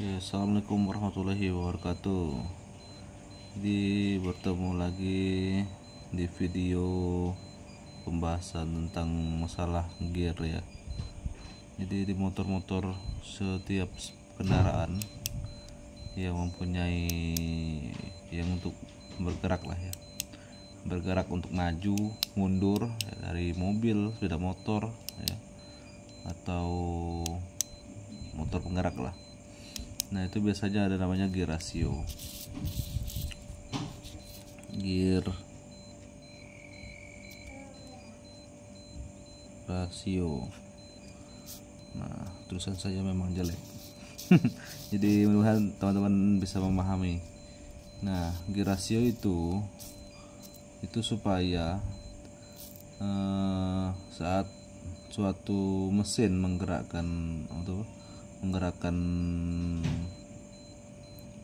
Ya, assalamualaikum warahmatullahi wabarakatuh. Jadi bertemu lagi di video pembahasan tentang masalah gear ya. Jadi di motor-motor setiap kendaraan yang mempunyai yang untuk bergerak lah ya, bergerak untuk maju mundur ya, dari mobil, sepeda motor ya, atau motor penggerak lah. Nah itu biasanya ada namanya gear ratio. Gear rasio. Nah tulisan saya memang jelek. Jadi mudah-mudahan teman-teman bisa memahami. Nah gear rasio itu supaya saat suatu mesin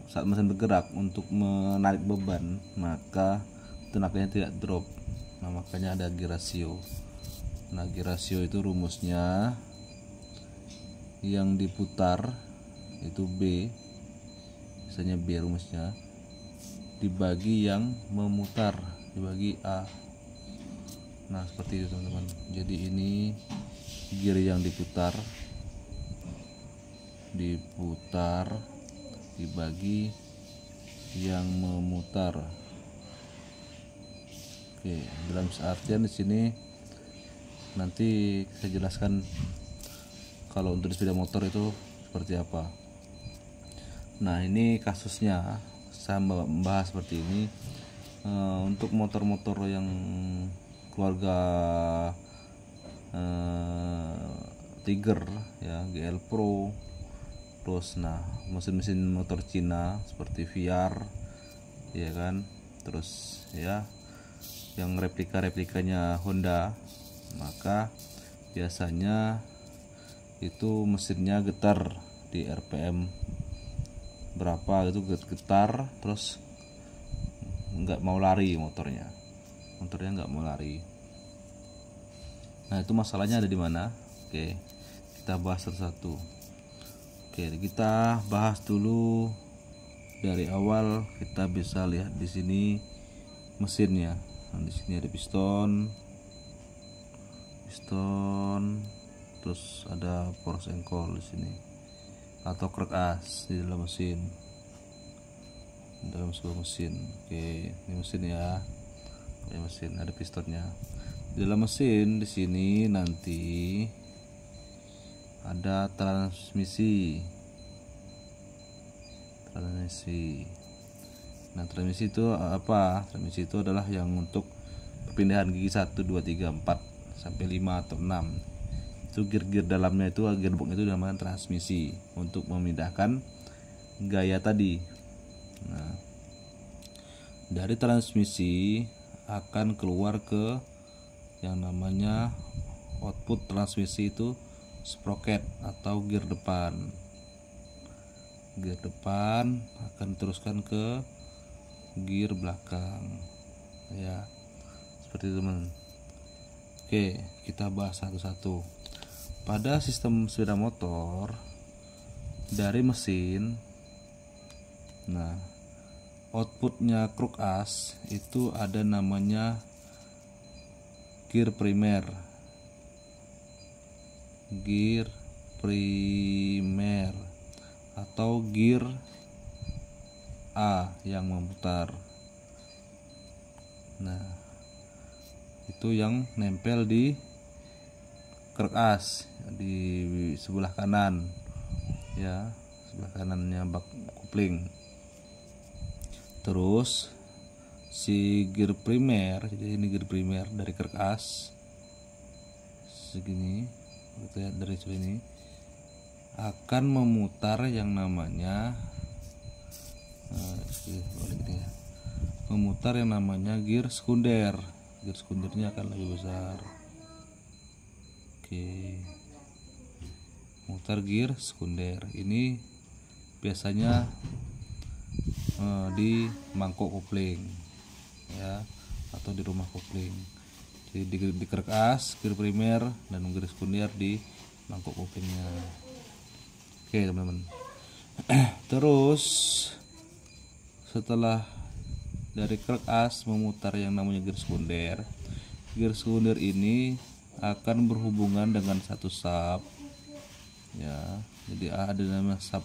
saat mesin bergerak untuk menarik beban, maka tenaganya tidak drop. Nah makanya ada gear ratio. Nah gear ratio itu rumusnya yang diputar itu B, misalnya B rumusnya, dibagi yang memutar dibagi A. Nah seperti itu teman-teman. Jadi ini gear yang diputar dibagi yang memutar. Oke, dalam artian di sini nanti saya jelaskan kalau untuk sepeda motor itu seperti apa. Nah ini kasusnya saya membahas seperti ini. Untuk motor-motor yang keluarga Tiger ya, GL Pro, terus nah mesin-mesin motor Cina seperti VR ya kan, terus ya yang replika-replikanya Honda, maka biasanya itu mesinnya getar di RPM berapa itu getar, terus nggak mau lari motornya nggak mau lari. Nah itu masalahnya ada di mana? Oke, kita bahas satu-satu. Oke, kita bahas dulu dari awal. Kita bisa lihat di sini mesinnya. Nah, di sini ada piston, terus ada force engkol di sini atau krek as di dalam mesin, dalam sebuah mesin. Oke, ini mesin ya. Ini mesin, ada pistonnya. Di dalam mesin di sini nanti ada transmisi. Nah transmisi itu apa? Transmisi itu adalah yang untuk perpindahan gigi 1, 2, 3, 4 sampai 5 atau 6. Itu gear-gear dalamnya itu, gearbox itu dinamakan transmisi untuk memindahkan gaya tadi. Nah dari transmisi akan keluar ke yang namanya output transmisi, itu sprocket atau gear depan. Gear depan akan teruskan ke gear belakang ya, seperti itu teman. Oke, kita bahas satu-satu. Pada sistem sepeda motor dari mesin, nah outputnya kruk as itu ada namanya gear primer atau gear A yang memutar. Nah itu yang nempel di krek as di sebelah kanan ya, sebelah kanannya bak kopling. Terus si gear primer, jadi ini gear primer dari krek as segini, kita lihat dari sini, akan memutar yang namanya gear sekunder. Gear sekundernya akan lebih besar. Oke, mutar gear sekunder ini biasanya di mangkok kopling ya, atau di rumah kopling. Jadi di krek as gear primer dan gear sekunder di mangkok koplingnya. Oke teman-teman, Terus setelah dari krek as memutar yang namanya gear sekunder. Gear sekunder ini akan berhubungan dengan satu sub, ya. Jadi ada nama sub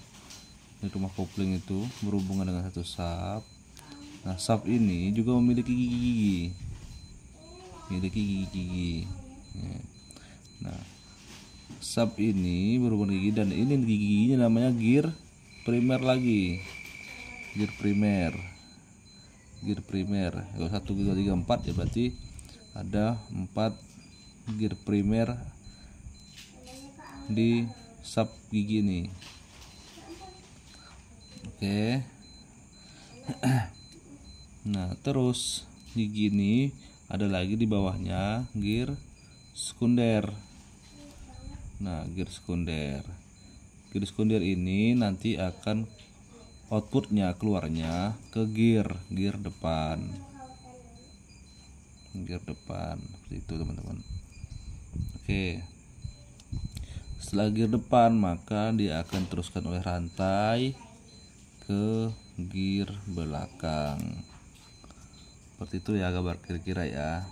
di rumah kopling itu berhubungan dengan satu sub. Nah, sub ini juga memiliki gigi. Ya. Nah, sub ini berhubungan gigi, dan ini giginya namanya gear primer lagi. Gear primer. Kalau 1 2 3 4 ya berarti ada 4 gear primer di sub gigi ini. Oke. Nah, terus gigi ini ada lagi di bawahnya gear sekunder. Nah, gear sekunder ini nanti akan outputnya keluarnya ke gear depan seperti itu teman-teman. Oke, setelah gear depan maka dia akan teruskan oleh rantai ke gear belakang. Seperti itu ya gambar kira-kira ya.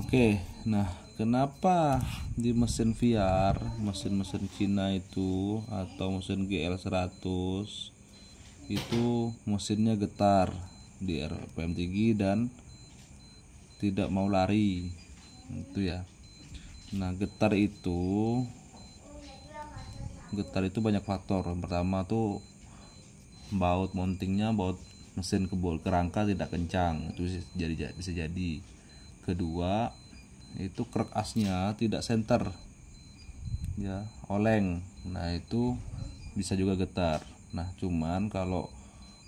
Oke, nah kenapa di mesin VR, mesin Cina itu atau mesin GL100 itu mesinnya getar di RPM tinggi dan tidak mau lari itu ya. Nah, getar itu banyak faktor. Yang pertama tuh baut mountingnya, baut mesin ke rangka tidak kencang, itu bisa jadi. Kedua, itu krek asnya tidak center, ya, oleng. Nah, itu bisa juga getar. Nah, cuman kalau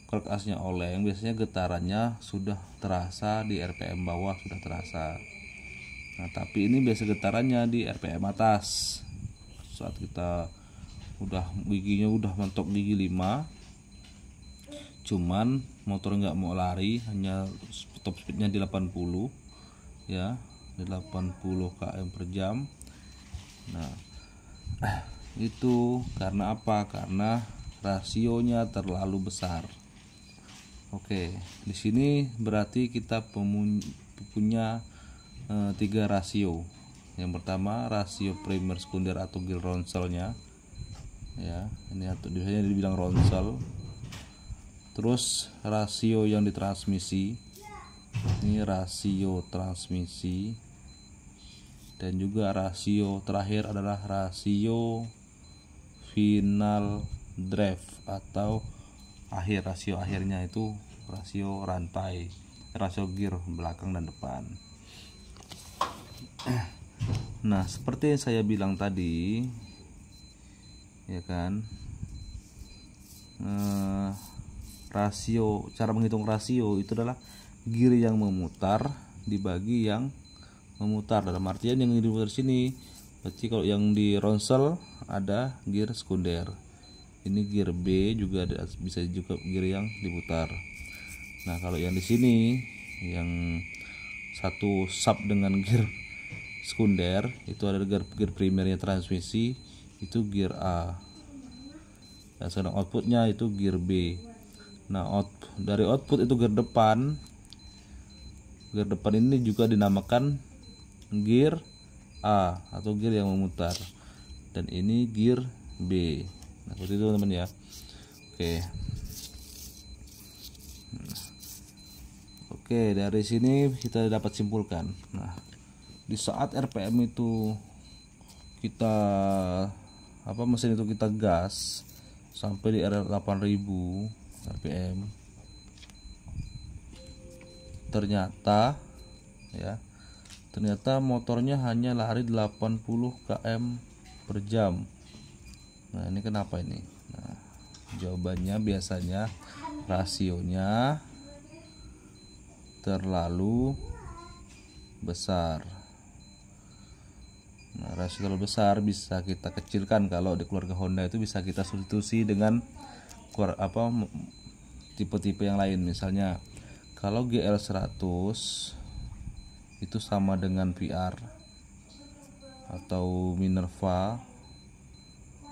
krek asnya oleng biasanya getarannya sudah terasa di RPM bawah, sudah terasa. Nah, tapi ini biasa getarannya di RPM atas. Saat kita giginya udah mentok gigi 5, cuman motor nggak mau lari, hanya top speednya di 80, ya, di 80 km per jam. Nah, itu karena apa? Karena rasionya terlalu besar. Oke, di sini berarti kita punya 3 rasio. Yang pertama rasio primer sekunder atau gear ronselnya, ya, ini atau biasanya dibilang ronsel. Terus rasio yang di transmisi, ini rasio transmisi, dan juga rasio terakhir adalah rasio final drive atau rasio akhirnya itu rasio rantai, rasio gear belakang dan depan. Nah, seperti yang saya bilang tadi, ya kan, cara menghitung rasio itu adalah gear yang memutar dibagi yang memutar. Dalam artian yang diputar sini, berarti kalau yang di ronsel ada gear sekunder, ini gear B juga ada, bisa juga gear yang diputar. Nah, kalau yang di sini yang satu sub dengan gear sekunder itu ada gear primernya transmisi, itu gear A, dan sedang outputnya itu gear B. Nah, dari output itu gear depan ini juga dinamakan gear A atau gear yang memutar, dan ini gear B. Nah, seperti itu teman-teman ya. Oke, dari sini kita dapat simpulkan. Nah, di saat RPM itu kita mesin itu kita gas sampai di area 8000 RPM, ternyata motornya hanya lari 80 km per jam. Nah, ini kenapa ini? Nah, jawabannya biasanya rasionya terlalu besar. Nah, rasio terlalu besar bisa kita kecilkan. Kalau di keluarga Honda itu bisa kita substitusi dengan tipe-tipe yang lain. Misalnya kalau GL100 itu sama dengan VR atau Minerva,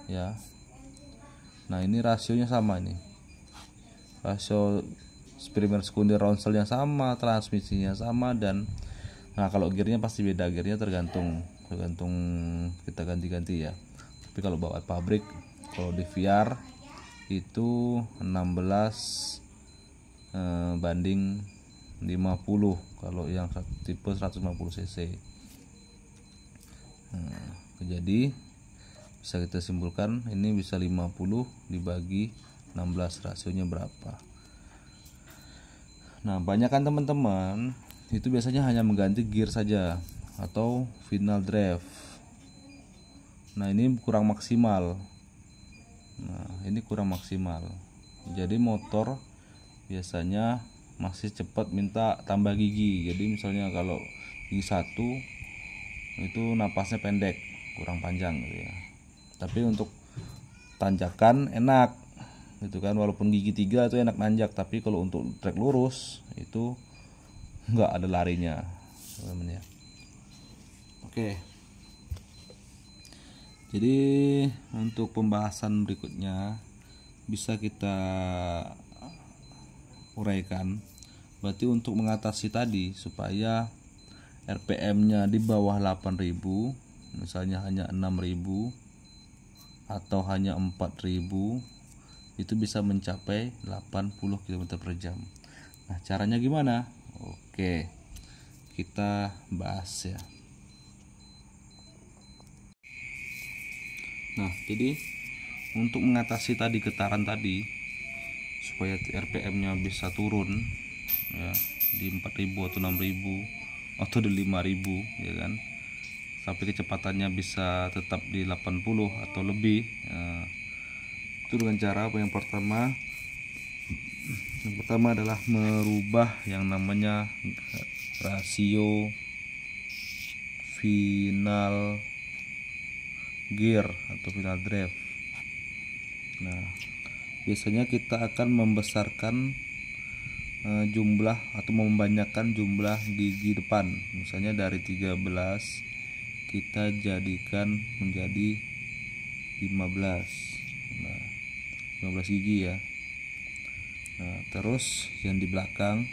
ya, Nah ini rasionya sama nih, rasio primer sekunder ronselnya sama, transmisinya sama, dan nah kalau gearnya pasti beda. Gearnya tergantung kita ganti-ganti ya. Tapi kalau bawa pabrik, kalau di VR itu 16 banding 50 kalau yang tipe 150 cc. Jadi bisa kita simpulkan ini bisa 50 dibagi 16, rasionya berapa. Nah banyak kan teman-teman itu biasanya hanya mengganti gear saja atau final drive. Nah ini kurang maksimal. Jadi motor biasanya masih cepat minta tambah gigi. Jadi misalnya kalau gigi 1 itu napasnya pendek, kurang panjang gitu ya. Tapi untuk tanjakan enak gitu kan, walaupun gigi 3 itu enak nanjak, tapi kalau untuk trek lurus itu nggak ada larinya teman-teman ya. Oke, jadi untuk pembahasan berikutnya bisa kita uraikan. Berarti untuk mengatasi tadi supaya RPM-nya di bawah 8.000, misalnya hanya 6.000 atau hanya 4.000, itu bisa mencapai 80 km per jam. Nah caranya gimana? Oke, kita bahas ya. Nah jadi untuk mengatasi tadi getaran tadi supaya RPM-nya bisa turun ya di 4.000 atau 6.000 atau di 5.000 ya kan, tapi kecepatannya bisa tetap di 80 atau lebih. Nah, itu dengan cara apa? Yang pertama adalah merubah yang namanya rasio final gear atau final drive. Nah biasanya kita akan membesarkan jumlah atau membanyakkan jumlah gigi depan. Misalnya dari 13 kita jadikan menjadi 15. Nah 15 gigi ya. Nah terus yang di belakang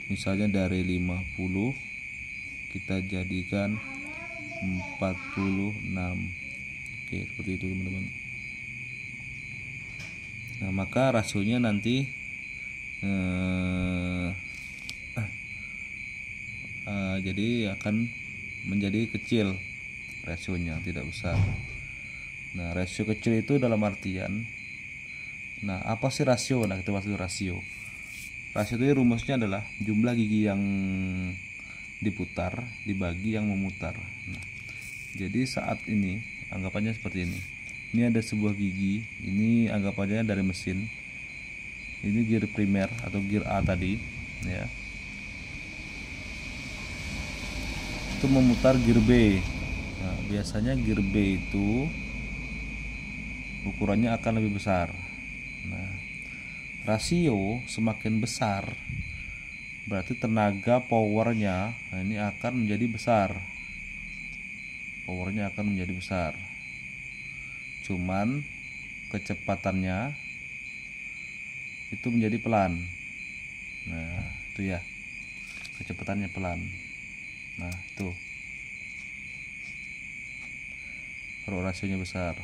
misalnya dari 50 kita jadikan 46. Oke, seperti itu teman-teman. Nah maka rasionya nanti jadi akan menjadi kecil, rasionya tidak besar. Nah rasio kecil itu dalam artian, nah apa sih rasio? Nah kita bahas dulu rasio. Rasio itu rumusnya adalah jumlah gigi yang diputar dibagi yang memutar. Nah, jadi saat ini anggapannya seperti ini. Ini ada sebuah gigi, ini anggapannya dari mesin. Ini gear primer atau gear A tadi ya. Itu memutar gear B. Nah, biasanya gear B itu ukurannya akan lebih besar. Nah, rasio semakin besar berarti tenaga powernya ini akan menjadi besar. Powernya akan menjadi besar. Cuman kecepatannya itu menjadi pelan. Nah, itu ya. Kecepatannya pelan. Nah, itu. Kalau rasionya besar.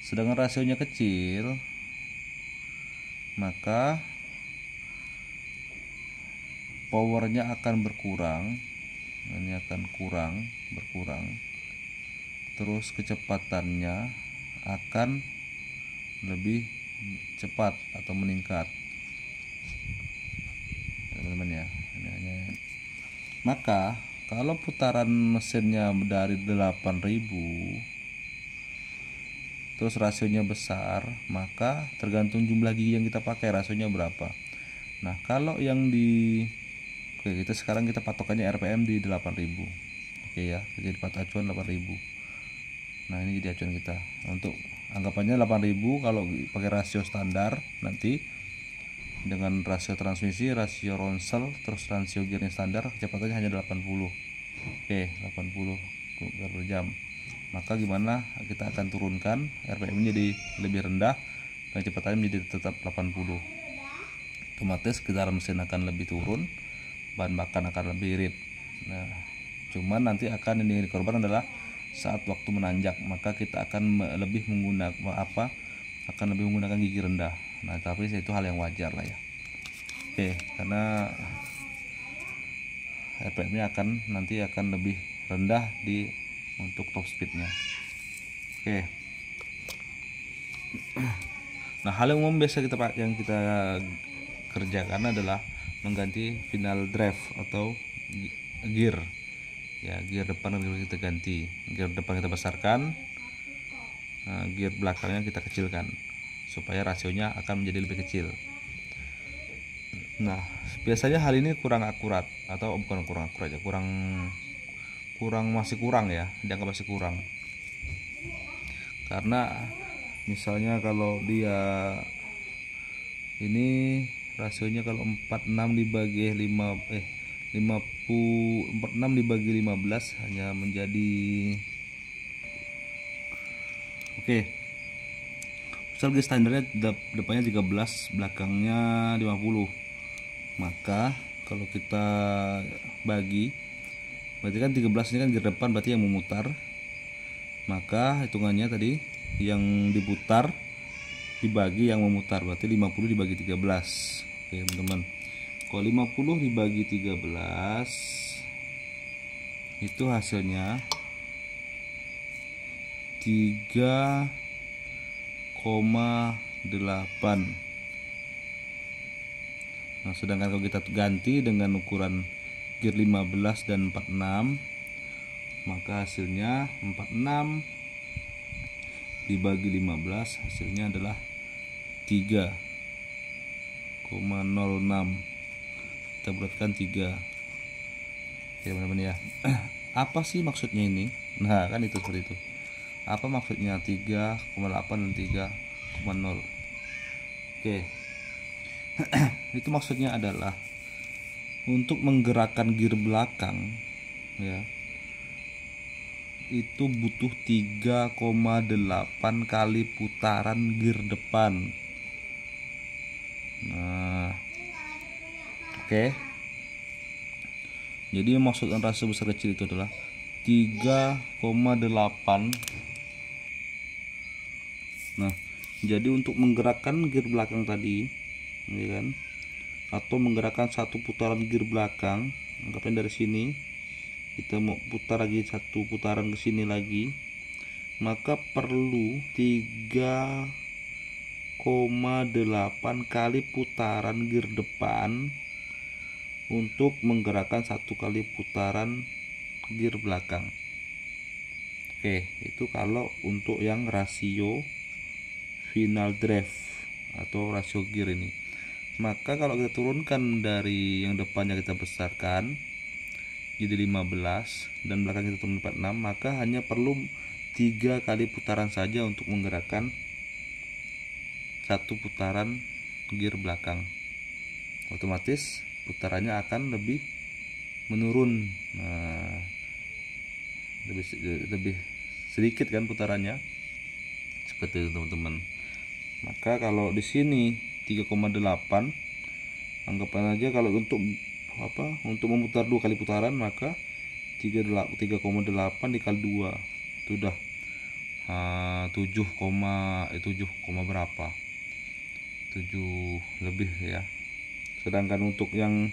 Sedangkan rasionya kecil, maka powernya akan berkurang. Ini akan berkurang. Terus kecepatannya akan lebih cepat atau meningkat, teman-teman ya. Maka kalau putaran mesinnya dari 8.000 terus rasionya besar, maka tergantung jumlah gigi yang kita pakai rasionya berapa. Nah kalau yang kita sekarang kita patokannya RPM di 8.000. Oke ya, jadi acuan 8.000. Nah ini jadi acuan kita untuk anggapannya 8.000 kalau pakai rasio standar. Nanti dengan rasio transmisi, rasio ronsel, terus rasio gearnya standar, kecepatannya hanya 80. Oke, 80 km per jam. Maka gimana kita akan turunkan RPM jadi lebih rendah kecepatannya menjadi tetap 80. Otomatis getaran mesin akan lebih turun, bahan bakar akan lebih irit. Nah, cuman nanti akan ini korban adalah saat waktu menanjak, maka kita akan lebih menggunakan gigi rendah. Nah, tapi itu hal yang wajar lah ya. Oke, karena RPM-nya nanti akan lebih rendah untuk top speednya. Oke. Nah, hal yang umum biasa yang kita kerjakan adalah mengganti final drive atau gear. Ya, gear depan kita ganti. Gear depan kita besarkan, gear belakangnya kita kecilkan supaya rasionya akan menjadi lebih kecil. Nah, biasanya hal ini kurang akurat atau bukan kurang akurat ya, masih kurang ya, dianggap masih kurang. Karena misalnya kalau dia ini rasionya kalau 46 dibagi 46 dibagi 15 hanya menjadi misal standarnya depannya 13, belakangnya 50. Maka kalau kita bagi, berarti kan 13 ini kan gear depan, berarti yang memutar, maka hitungannya tadi yang diputar dibagi yang memutar, berarti 50 dibagi 13. Oke teman-teman, kalau 50 dibagi 13 itu hasilnya 3,8. Nah, sedangkan kalau kita ganti dengan ukuran gear 15 dan 46, maka hasilnya 46 dibagi 15 hasilnya adalah 3,06. Kita bulatkan 3. Oke teman-teman ya. Apa sih maksudnya ini? Nah, kan itu seperti itu. Apa maksudnya 3,8 dan 3,0? Oke. Itu maksudnya adalah untuk menggerakkan gear belakang ya, itu butuh 3,8 kali putaran gear depan. Nah, oke. Jadi maksud rasio besar kecil itu adalah 3,8. Nah, jadi untuk menggerakkan gear belakang tadi, ya kan, atau menggerakkan satu putaran gear belakang, anggapnya dari sini kita mau putar lagi satu putaran ke sini lagi, maka perlu 3,8 kali putaran gear depan untuk menggerakkan satu kali putaran gear belakang. Oke, itu kalau untuk yang rasio final drive atau rasio gear ini. Maka kalau kita turunkan dari yang depannya kita besarkan jadi 15 dan belakang kita turun 46, maka hanya perlu 3 kali putaran saja untuk menggerakkan satu putaran gear belakang. Otomatis putarannya akan lebih menurun. Nah, lebih sedikit kan putarannya, seperti itu teman-teman. Maka kalau di sini 3,8, anggapan aja kalau untuk memutar 2 kali putaran, maka 3,8 dikali 2 itu udah 7, berapa, 7 lebih ya. Sedangkan untuk yang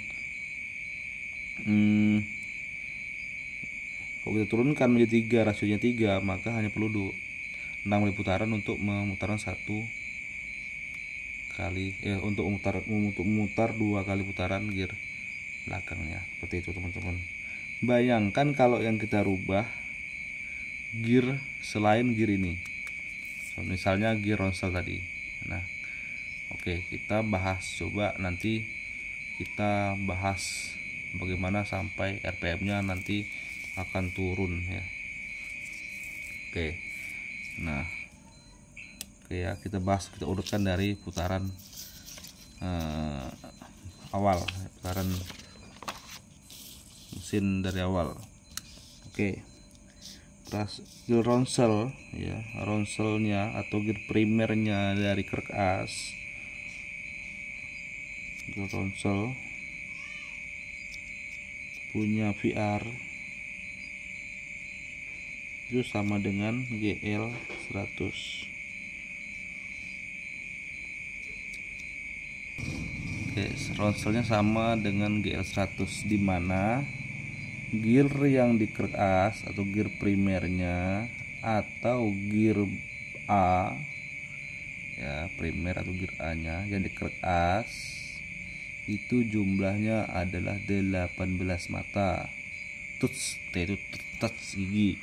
kalau kita turunkan menjadi 3, rasionya 3, maka hanya perlu 6 kali putaran untuk memutaran satu kali untuk memutar 2 kali putaran gear belakangnya. Seperti itu teman-teman. Bayangkan kalau yang kita rubah gear selain gear ini, misalnya gear ronsel tadi. Nah, oke, kita bahas, coba nanti kita bahas bagaimana sampai RPM-nya nanti akan turun ya. Oke. Nah, oke ya, kita bahas, kita urutkan dari putaran awal, putaran mesin dari awal. Oke. gear ronsel ya, ronselnya atau gear primernya dari krek as, gear ronsel punya VR itu sama dengan GL 100. Oke, ronselnya sama dengan GL 100, dimana gear yang di krek as atau gear primernya atau gear A ya, primer atau gear A nya yang di krek as itu jumlahnya adalah 18 mata touch, itu touch gigi.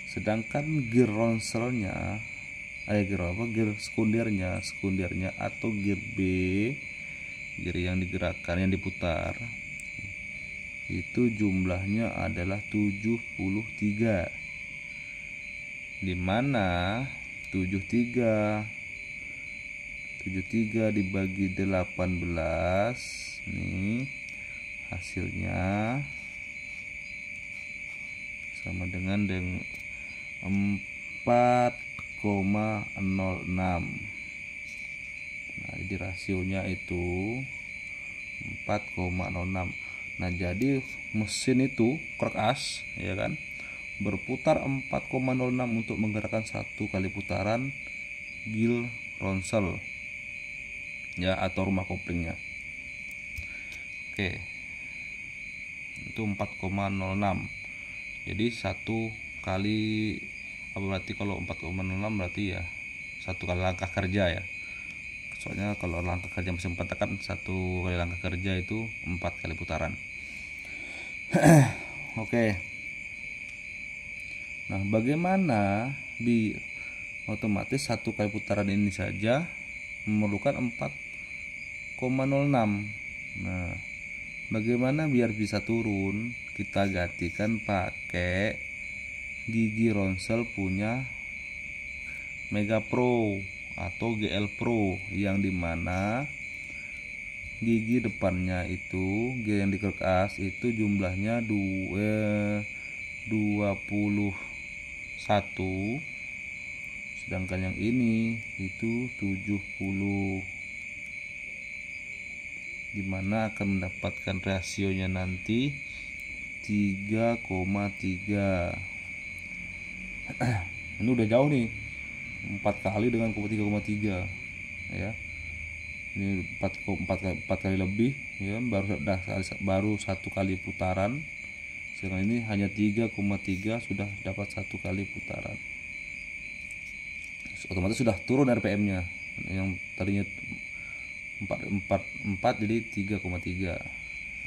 Sedangkan gear ronselnya gear sekundernya atau gear B, gear yang digerakkan, yang diputar, itu jumlahnya adalah 73, dimana 73 dibagi 18 nih hasilnya sama dengan 4,06. Nah, jadi rasionya itu 4,06. Nah, jadi mesin itu krek as ya kan berputar 4,06 untuk menggerakkan satu kali putaran gear ronsel ya, atau rumah koplingnya. Oke, itu 4,06. jadi satu kali apa berarti kalau 4,06 berarti ya satu kali langkah kerja ya, soalnya kalau langkah kerja mesin 4 kan satu kali langkah kerja itu 4 kali putaran. Oke, nah bagaimana otomatis satu kali putaran ini saja memerlukan 4,06. Nah, bagaimana biar bisa turun? Kita gantikan pakai gigi ronsel punya Mega Pro atau GL Pro, yang dimana gigi depannya itu gear yang di krek as itu jumlahnya 21, sedangkan yang ini itu 70, dimana akan mendapatkan rasionya nanti 3,3. Ini udah jauh nih, 4 kali dengan 3,3 ya, ini 4 kali lebih ya, baru satu kali putaran. Sekarang ini hanya 3,3 sudah dapat satu kali putaran, otomatis sudah turun RPM-nya yang tadinya 4 jadi 3,3.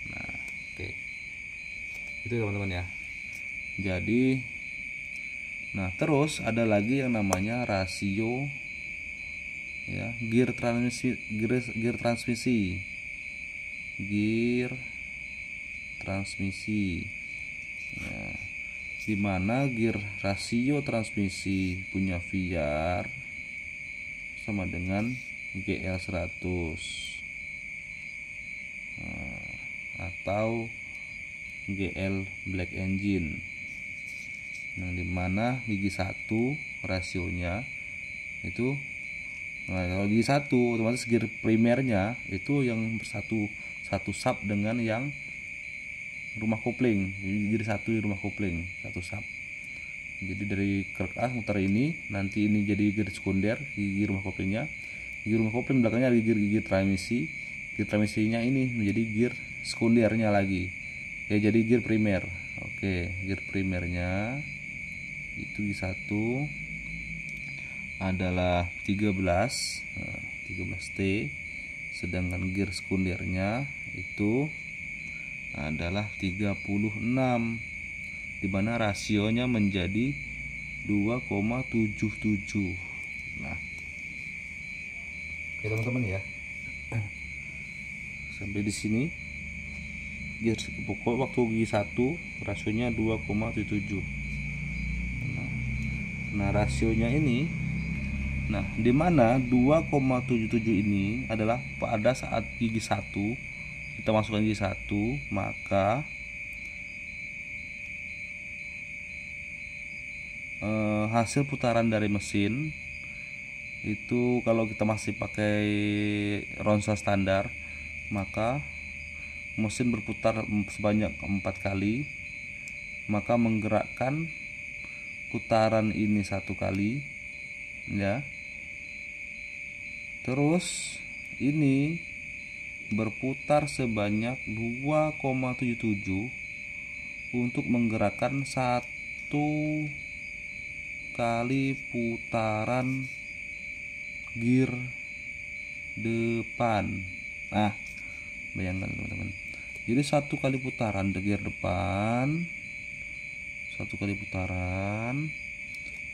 Nah, oke. Itu teman-teman ya. Jadi nah, terus ada lagi yang namanya rasio ya, gear transmisi ya, dimana gear rasio transmisi punya VR sama dengan GL 100 atau GL Black Engine, yang dimana gigi 1 rasionya itu, nah kalau gigi 1 otomatis gear primernya itu yang satu sub dengan yang rumah kopling, jadi 1 di rumah kopling, 1 sub. Jadi dari krek as muter ini, nanti ini jadi gear sekunder gigi rumah koplingnya, gigi rumah kopling belakangnya ada gigi transmisi, gear transmisinya ini menjadi gear sekundernya lagi ya, jadi gear primer. Oke, gear primernya itu gigi 1 adalah 13T, sedangkan gear sekundernya itu adalah 36, dimana rasionya menjadi 2,77. Nah, oke teman-teman ya, sampai di sini gear pokok waktu gigi 1 rasionya 2,77. Nah, rasionya ini, nah dimana 2,77 ini adalah pada saat gigi 1 kita masukkan gigi 1, maka hasil putaran dari mesin itu kalau kita masih pakai ronsel standar, maka mesin berputar sebanyak 4 kali, maka menggerakkan putaran ini 1 kali ya. Terus ini berputar sebanyak 2,77 untuk menggerakkan 1 kali putaran gear depan. Nah, bayangkan teman-teman. Jadi 1 kali putaran di gear depan, 1 kali putaran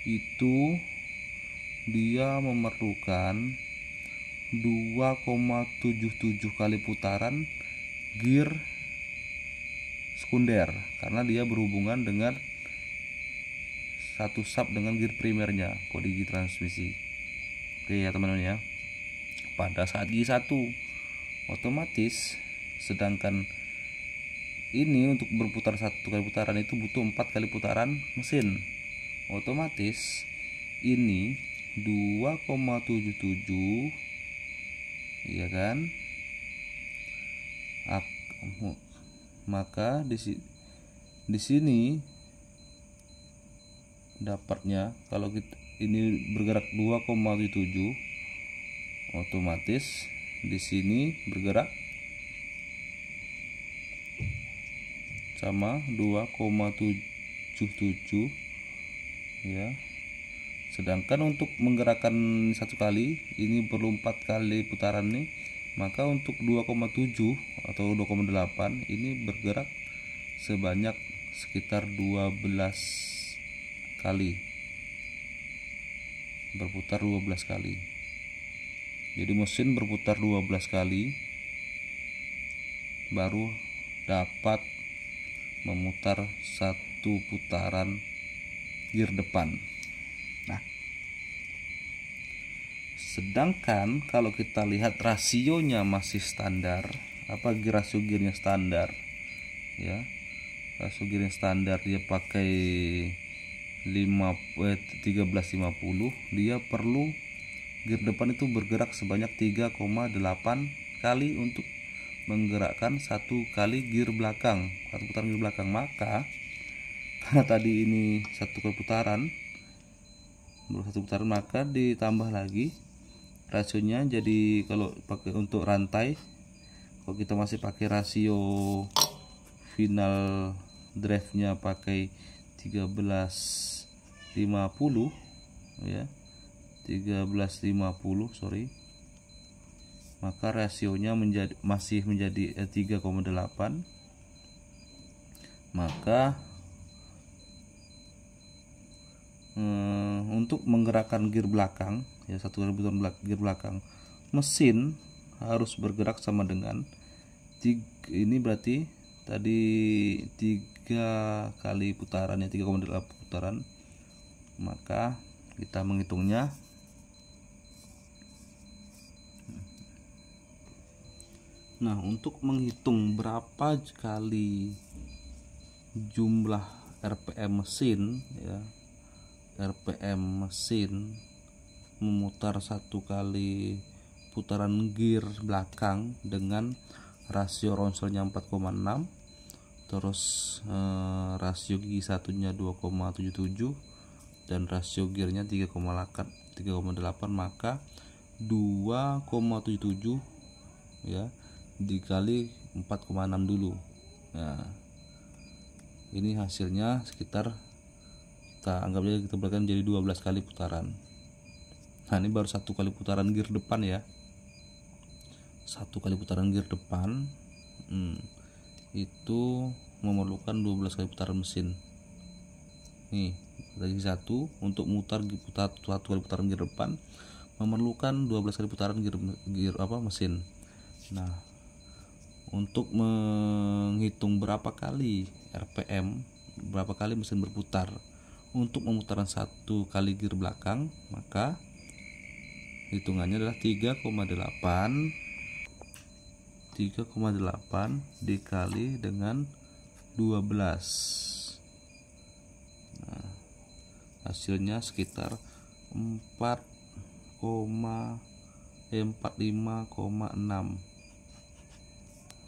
itu dia memerlukan 2,77 kali putaran gear sekunder, karena dia berhubungan dengan satu sub dengan gear primernya, kode gigi transmisi. Oke ya teman-teman ya. Pada saat gigi 1 otomatis, sedangkan ini untuk berputar 1 kali putaran itu butuh 4 kali putaran mesin. Otomatis ini 2,77 ya kan. Maka di sini dapatnya kalau ini bergerak 2,77, otomatis di sini bergerak sama 2,77 ya. Sedangkan untuk menggerakkan 1 kali ini perlu 4 kali putaran nih, maka untuk 2,7 atau 2,8 ini bergerak sebanyak sekitar 12 kali, berputar 12 kali. Jadi mesin berputar 12 kali baru dapat memutar 1 putaran gear depan. Nah, sedangkan kalau kita lihat rasionya masih standar, rasio gearnya standar ya, rasio gearnya standar dia pakai 1350, dia perlu gear depan itu bergerak sebanyak 3,8 kali untuk menggerakkan 1 kali gear belakang, 1 putaran gear belakang. Maka karena tadi ini 1 kali putaran, maka ditambah lagi rasionya. Jadi kalau pakai untuk rantai, kalau kita masih pakai rasio final drive nya pakai 1350 ya, 1350 sorry, maka rasionya masih menjadi 3,8. Maka untuk menggerakkan gear belakang ya, 1 kali putaran gear belakang, mesin harus bergerak sama dengan ini berarti tadi 3 kali putaran ya, 3,8 putaran. Maka kita menghitungnya, nah untuk menghitung berapa kali jumlah RPM mesin ya, RPM mesin memutar 1 kali putaran gear belakang dengan rasio ronselnya 4,6, terus rasio gigi satunya 2,77 dan rasio gearnya 3,8, maka 2,77 ya dikali 4,6 dulu. Nah, ini hasilnya sekitar, kita anggap aja kita berikan jadi 12 kali putaran. Nah, ini baru 1 kali putaran gear depan ya, 1 kali putaran gear depan itu memerlukan 12 kali putaran mesin. Nih lagi 1 untuk mutar 1 kali putaran gear depan memerlukan 12 kali putaran gear mesin. Nah, untuk menghitung berapa kali RPM, berapa kali mesin berputar untuk memutaran 1 kali gear belakang, maka hitungannya adalah 3,8 dikali dengan 12. Nah, hasilnya sekitar 45,6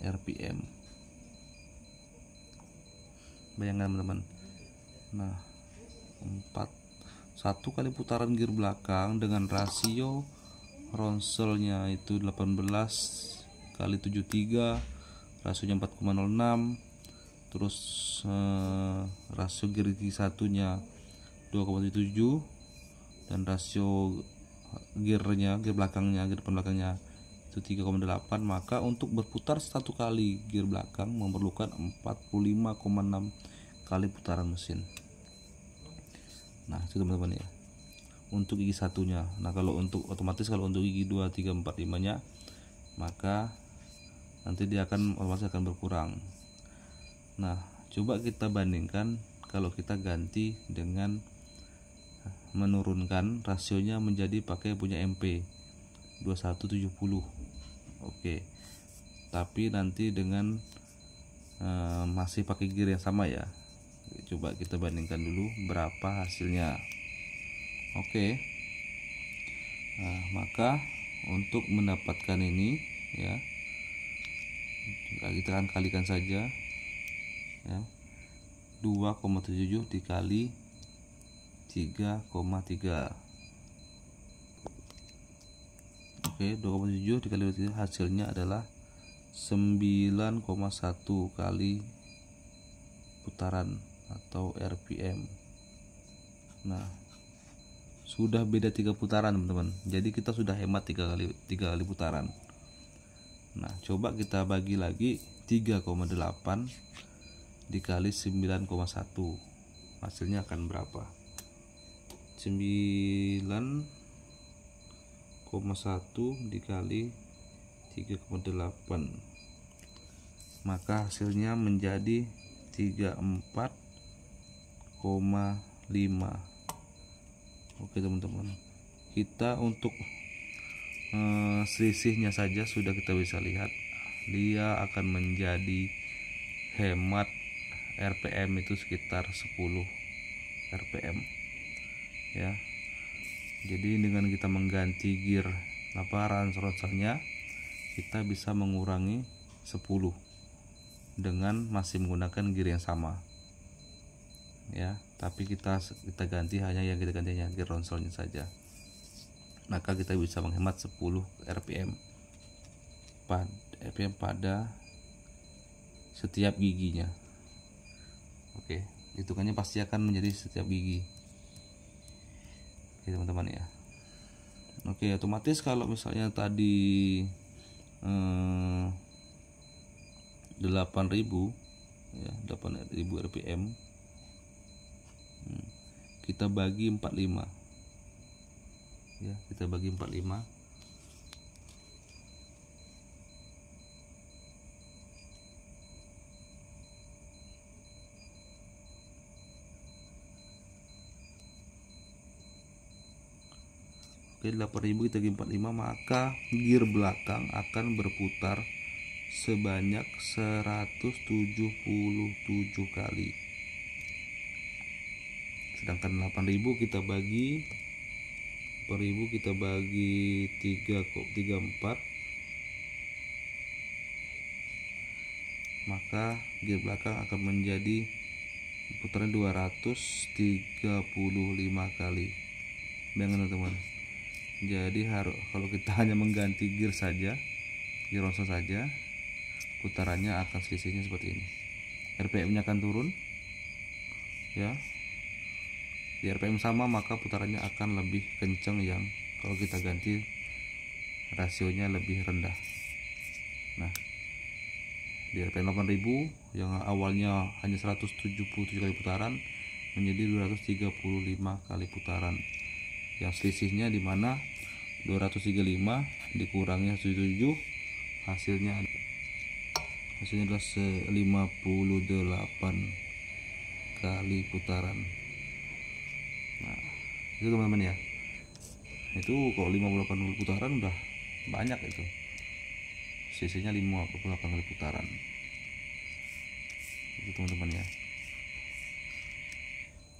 rpm. Bayangkan teman-teman. Nah, 1 kali putaran gear belakang dengan rasio ronselnya itu 18 kali 73, rasionya 4,06. Terus rasio gear gigi satunya 2,7 dan rasio gear belakangnya, gear depan belakangnya itu 3,8. Maka untuk berputar 1 kali gear belakang memerlukan 45,6 kali putaran mesin. Nah, itu teman-teman ya, untuk gigi satunya. Nah, kalau untuk otomatis, kalau untuk gigi 2, 3, 4, 5 nya, maka nanti dia otomatis akan berkurang. Nah, coba kita bandingkan kalau kita ganti dengan menurunkan rasionya menjadi pakai punya MP 2170. Oke. Tapi nanti dengan masih pakai gear yang sama ya. Coba kita bandingkan dulu berapa hasilnya. Oke. Nah, maka untuk mendapatkan ini ya, kita akan kalikan saja ya, 2,7 dikali 3,3. Oke, 2,7 dikali 3 hasilnya adalah 9,1 kali putaran atau RPM. Nah, sudah beda 3 putaran teman-teman. Jadi kita sudah hemat 3 kali putaran. Nah, coba kita bagi lagi 3,8 dikali 9,1. Hasilnya akan berapa? 9,1 dikali 3,8. Maka hasilnya menjadi 34,5. Oke teman-teman, kita untuk selisihnya saja sudah kita bisa lihat, dia akan menjadi hemat RPM itu sekitar 10 RPM ya. Jadi dengan kita mengganti gear ronselnya, kita bisa mengurangi 10 dengan masih menggunakan gear yang sama ya, tapi kita ganti hanya gear ronselnya saja. Maka kita bisa menghemat 10 RPM pada setiap giginya. Oke, hitungannya pasti akan menjadi setiap gigi. Oke teman-teman ya. Oke, otomatis kalau misalnya tadi 8.000 ya, 8.000 RPM, kita bagi 45 ya, kita bagi 45. Oke, 8.000 kita bagi 45, maka gear belakang akan berputar sebanyak 177 kali. Sedangkan 8.000 kita bagi 3,4, maka gear belakang akan menjadi putaran 235 kali. Bayangkan teman-teman. Jadi kalau kita hanya mengganti gear ronsel saja, putarannya akan selisihnya seperti ini. RPM-nya akan turun ya. Di RPM sama, maka putarannya akan lebih kencang yang kalau kita ganti rasionya lebih rendah. Nah, di RPM 8.000 yang awalnya hanya 177 kali putaran menjadi 235 kali putaran. Yang selisihnya di mana 235 dikurangi 77, hasilnya adalah 58 kali putaran. Nah, itu teman-teman ya. Itu kalau 58 putaran udah banyak itu. Sisinya 58 kali putaran. Itu teman-teman ya.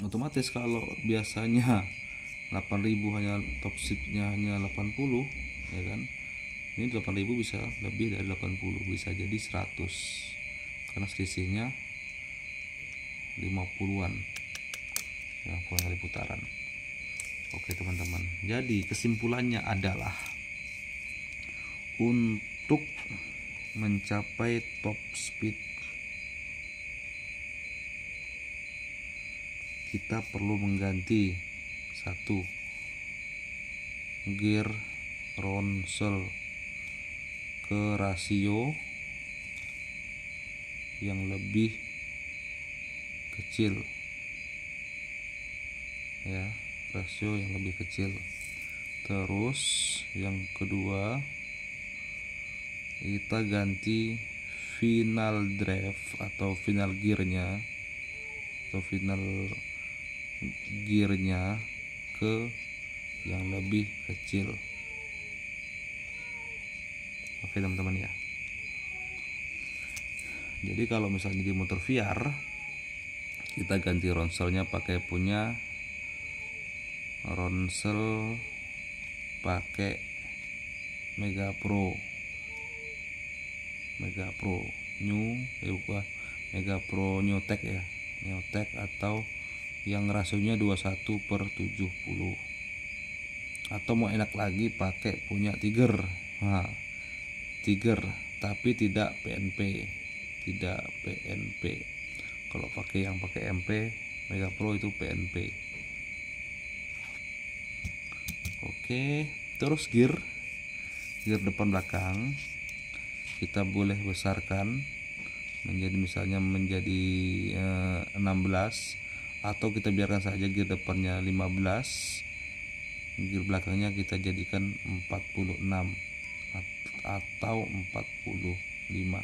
Otomatis kalau biasanya 8.000 hanya top speednya hanya 80, ya kan, ini 8.000 bisa lebih dari 80, bisa jadi 100 karena selisihnya 50-an, 50 kali putaran. Oke teman-teman, jadi kesimpulannya adalah untuk mencapai top speed kita perlu mengganti satu gear ronsel ke rasio yang lebih kecil, ya, rasio yang lebih kecil. Terus yang kedua, kita ganti final drive atau final gearnya ke yang lebih kecil. Oke teman-teman ya, jadi kalau misalnya di motor VR kita ganti ronselnya pakai punya ronsel pakai Mega Pro New Tech ya, New Tech atau yang rasionya 21/70, atau mau enak lagi pakai punya Tiger. Nah, Tiger tapi tidak PNP. Kalau pakai yang pakai MP Mega Pro itu PNP. Oke, terus gear depan belakang kita boleh besarkan menjadi 16, atau kita biarkan saja gear depannya 15, gear belakangnya kita jadikan 46 atau 45.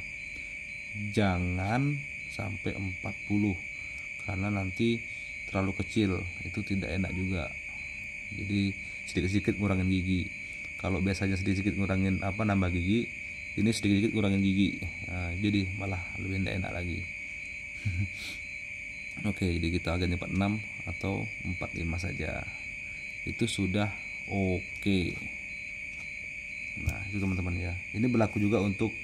Jangan sampai 40 karena nanti terlalu kecil, itu tidak enak juga. Jadi sedikit-sedikit ngurangin gigi. Kalau biasanya sedikit-sedikit ngurangin nambah gigi, ini sedikit-sedikit ngurangin gigi. Nah, jadi malah lebih tidak enak lagi. Oke, jadi kita ganti 46 atau 45 saja. Itu sudah oke. Nah, itu teman-teman ya. Ini berlaku juga untuk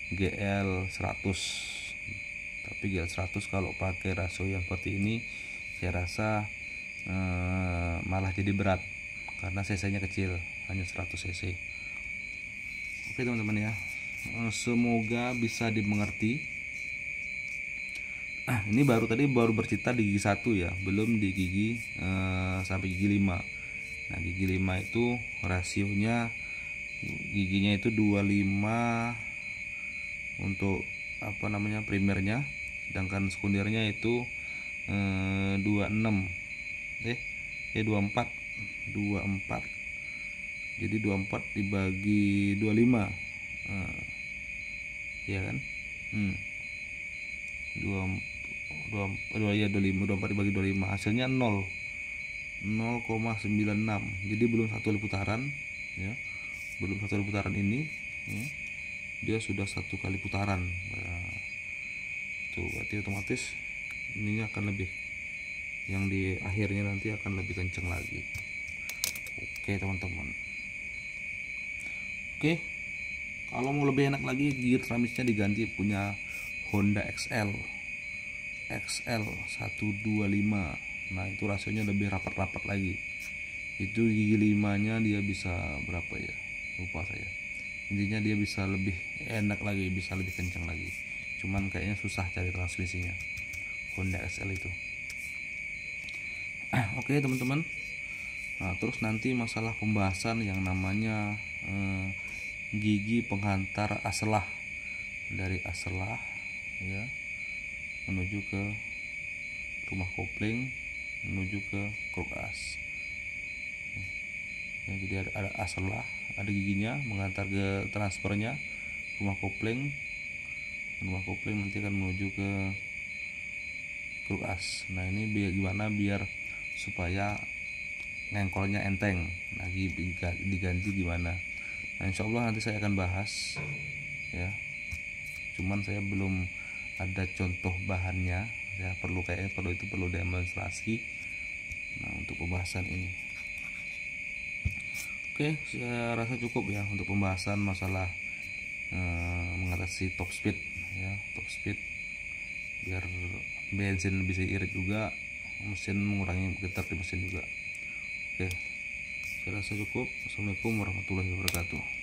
GL 100. Tapi GL 100 kalau pakai rasio yang seperti ini saya rasa malah jadi berat karena cc-nya kecil, hanya 100 cc. Oke teman-teman ya, semoga bisa dimengerti. Ini baru bercerita di gigi 1 ya, belum di gigi sampai gigi 5. Nah, gigi 5 itu rasionya giginya itu 25 untuk primernya, sedangkan sekundernya itu 26 24. Jadi 24 dibagi 25, ya kan, 24 dibagi 25 hasilnya 0,96. jadi belum satu kali putaran ya, ini ya, dia sudah satu kali putaran. Nah, tuh berarti otomatis ininya akan lebih, yang di akhirnya nanti akan lebih kenceng lagi. Oke teman-teman. Oke, kalau mau lebih enak lagi, gear ceramisnya diganti punya Honda XL 125. Nah, itu rasionya lebih rapat-rapat lagi. Itu gigi 5-nya dia bisa berapa ya, lupa saya. Intinya dia bisa lebih enak lagi, bisa lebih kencang lagi. Cuman kayaknya susah cari transmisinya Honda XL itu. Oke teman-teman. Nah, terus nanti masalah pembahasan yang namanya gigi penghantar aselah, dari aselah ya menuju ke rumah kopling, menuju ke kruk as ya, jadi ada aselah, ada giginya mengantar ke transfernya rumah kopling nanti akan menuju ke kruk as. Nah, ini gimana biar supaya ngengkolnya enteng, lagi diganti gimana. Nah, insya Allah nanti saya akan bahas ya, cuman saya belum ada contoh bahannya ya, perlu demonstrasi. Nah, untuk pembahasan ini, oke, saya rasa cukup ya untuk pembahasan masalah mengatasi top speed ya, top speed biar bensin bisa irit juga, mesin mengurangi getar di mesin juga. Oke, saya rasa cukup. Assalamualaikum warahmatullahi wabarakatuh.